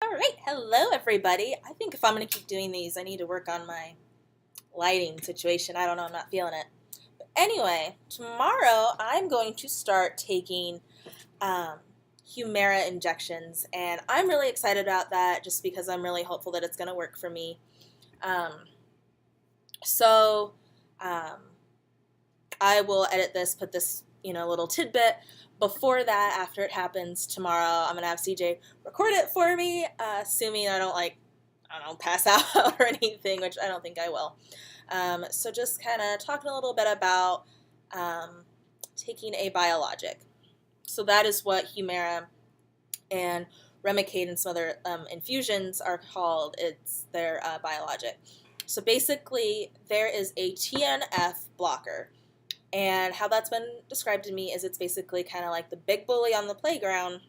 All right, hello everybody. I think if I'm going to keep doing these, I need to work on my lighting situation. I don't know, I'm not feeling it. But anyway, tomorrow I'm going to start taking um, Humira injections, and I'm really excited about that just because I'm really hopeful that it's going to work for me. Um, so um, I will edit this, put this, little tidbit. Before that, after it happens tomorrow, I'm gonna have CJ record it for me, assuming I don't pass out or anything, which I don't think I will. So just kind of talking a little bit about taking a biologic. So that is what Humira and Remicade and some other infusions are called. It's their biologic. So basically, there is a TNF blocker. And how that's been described to me is it's basically kind of like the big bully on the playground.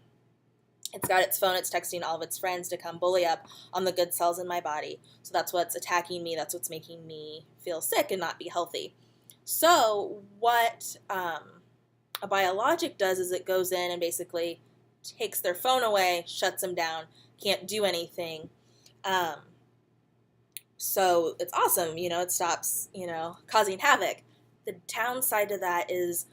It's got its phone, it's texting all of its friends to come bully up on the good cells in my body. So that's what's attacking me, that's what's making me feel sick and not be healthy. So what a biologic does is it goes in and basically takes their phone away, shuts them down, can't do anything. So it's awesome, it stops, causing havoc. The downside to that is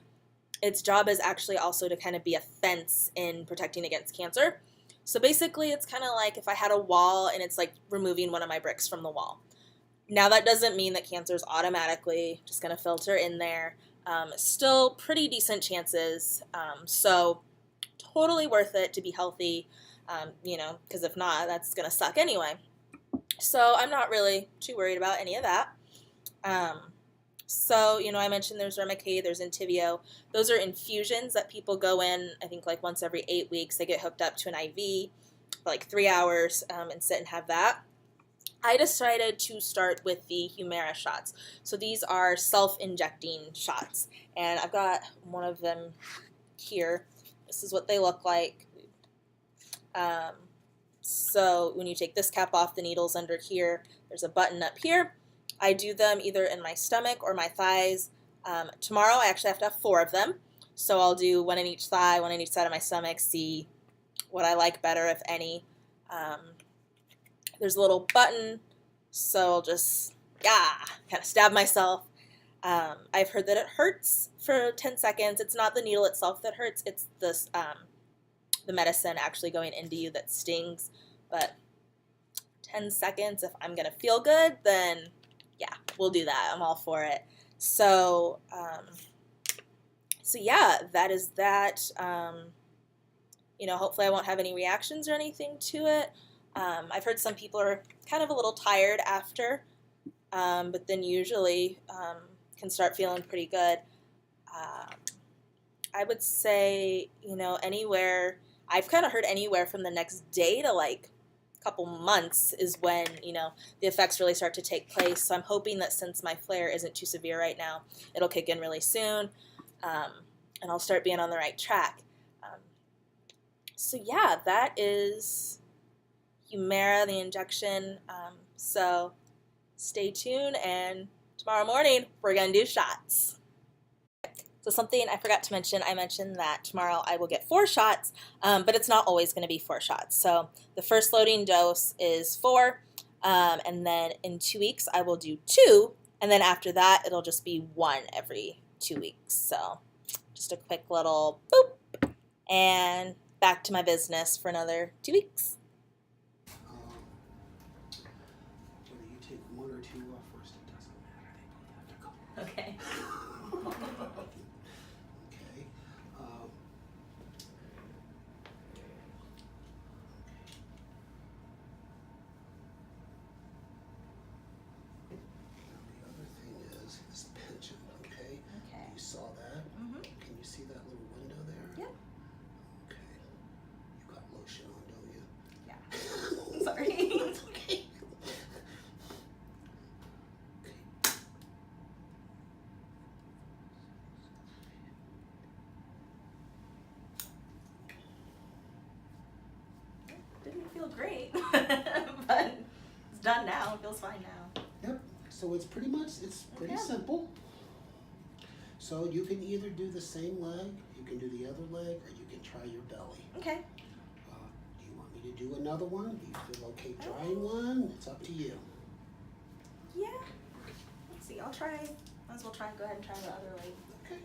its job is actually also to kind of be a fence in protecting against cancer. So basically, it's kind of like if I had a wall and it's like removing one of my bricks from the wall. Now, that doesn't mean that cancer is automatically just going to filter in there. Still pretty decent chances. So totally worth it to be healthy, because if not, that's going to suck anyway. So I'm not really too worried about any of that. So, I mentioned there's Remicade, there's Entyvio. Those are infusions that people go in, I think, like once every 8 weeks. They get hooked up to an IV for like 3 hours and sit and have that. I decided to start with the Humira shots. So these are self-injecting shots. And I've got one of them here. This is what they look like. So when you take this cap off, the needle's under here. There's a button up here. I do them either in my stomach or my thighs. Tomorrow I actually have to have 4 of them. So I'll do one in each thigh, one in each side of my stomach, see what I like better, if any. There's a little button, so I'll just, kind of stab myself. I've heard that it hurts for 10 seconds. It's not the needle itself that hurts, it's this, the medicine actually going into you that stings. But 10 seconds, if I'm going to feel good, then yeah, we'll do that. I'm all for it. So, yeah, that is that. Hopefully I won't have any reactions or anything to it. I've heard some people are kind of a little tired after, but then usually can start feeling pretty good. I would say, anywhere, I've kind of heard anywhere from the next day to like couple months is when the effects really start to take place. So I'm hoping that since my flare isn't too severe right now, it'll kick in really soon, and I'll start being on the right track. So yeah, that is Humira, the injection. So stay tuned, and tomorrow morning we're gonna do shots. So something I forgot to mention, I mentioned that tomorrow I will get 4 shots, but it's not always going to be 4 shots. So the first loading dose is 4, and then in 2 weeks I will do 2, and then after that it'll just be 1 every 2 weeks. So just a quick little boop, and back to my business for another 2 weeks. Whether you take 1 or 2 off first, it doesn't matter. They both have to go. Okay. Okay. Now the other thing is this pension, okay? Okay. You saw that? Mm-hmm. Can you see that little window there? Yep. Okay. You got lotion on, don't you? Yeah. Sorry. That's okay. Didn't feel great, but it's done now. It feels fine now. Yep. So it's pretty Okay. simple. So you can either do the same leg, you can do the other leg, or you can try your belly. Okay. Do you want me me to do another one? Do you feel okay trying one? It's up to you. Yeah. Let's see. I'll try. Might as well try. Go ahead and try the other leg. Okay.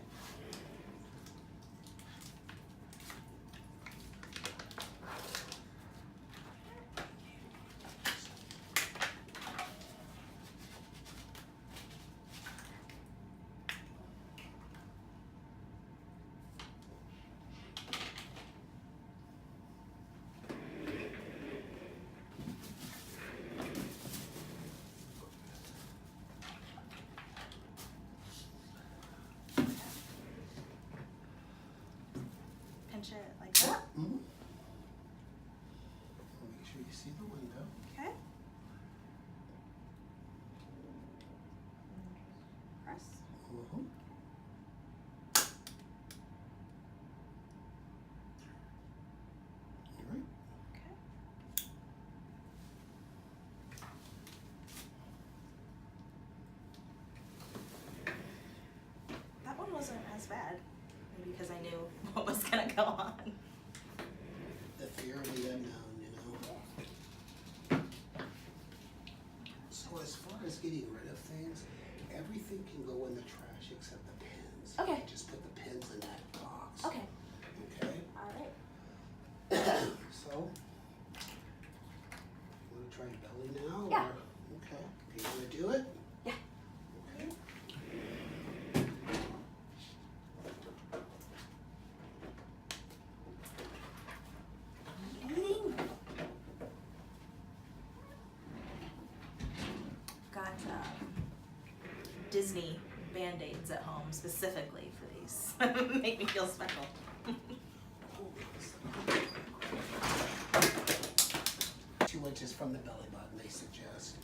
Pinch it like that. Mm-hmm. Make sure you see the window. Okay. Press. Mm-hmm. All right. Okay. That one wasn't as bad. Maybe because I knew what was gonna go on. The fear of the unknown, you know. So as far as getting rid of things, everything can go in the trash except the pins. Okay. You just put the pins in that box. Okay. Okay. All right. So, you want to try belly now? Yeah. Or, okay. Do you want to do it? Yeah. Okay. Got Disney Band-Aids at home specifically for these. Make me feel special. 2 inches from the belly button, they suggest.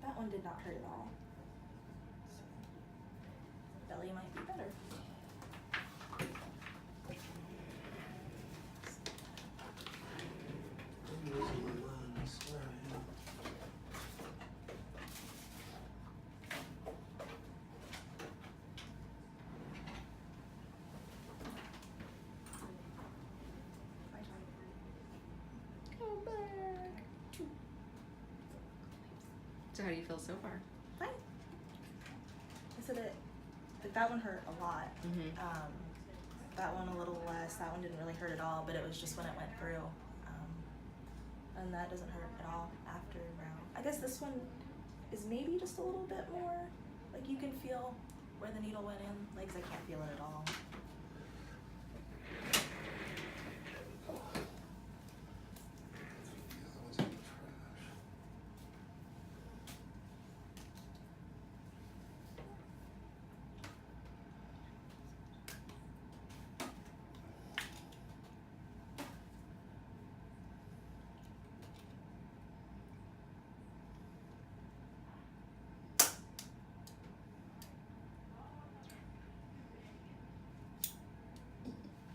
That one did not hurt at all. Belly might be better. I'm losing my mind, I swear I am. Go back. So how do you feel so far? Fine. I said it. Like that one hurt a lot. Mm-hmm. That one a little less. That one didn't really hurt at all, but it was just when it went through. And that doesn't hurt at all after round. I guess this one is maybe just a little bit more. Like you can feel where the needle went in. Legs, I can't feel it at all. The other one's in the trash.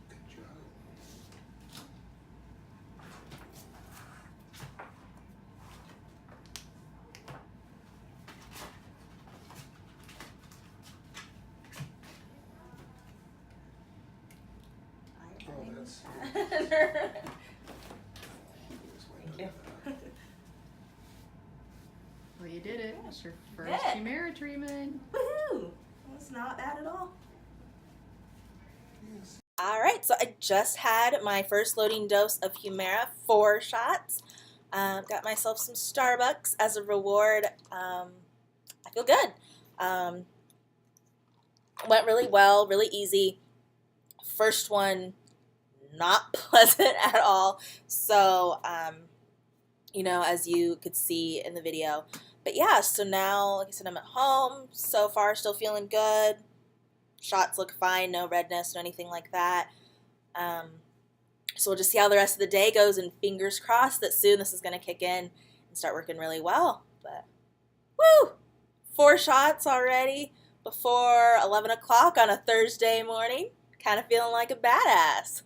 Good job. Oh, that's. Thank you. Well, you did it. It's your first Good. Humira treatment. Woohoo! That's not bad at all. Yes. All right, so I just had my first loading dose of Humira, 4 shots. Got myself some Starbucks as a reward. I feel good. Went really well, really easy. First one, not pleasant at all. So, you know, as you could see in the video. But yeah, so now, like I said, I'm at home. So far, still feeling good. Shots look fine, no redness, no anything like that. So we'll just see how the rest of the day goes, and fingers crossed that soon this is going to kick in and start working really well. But, woo! 4 shots already before 11 o'clock on a Thursday morning. Kind of feeling like a badass.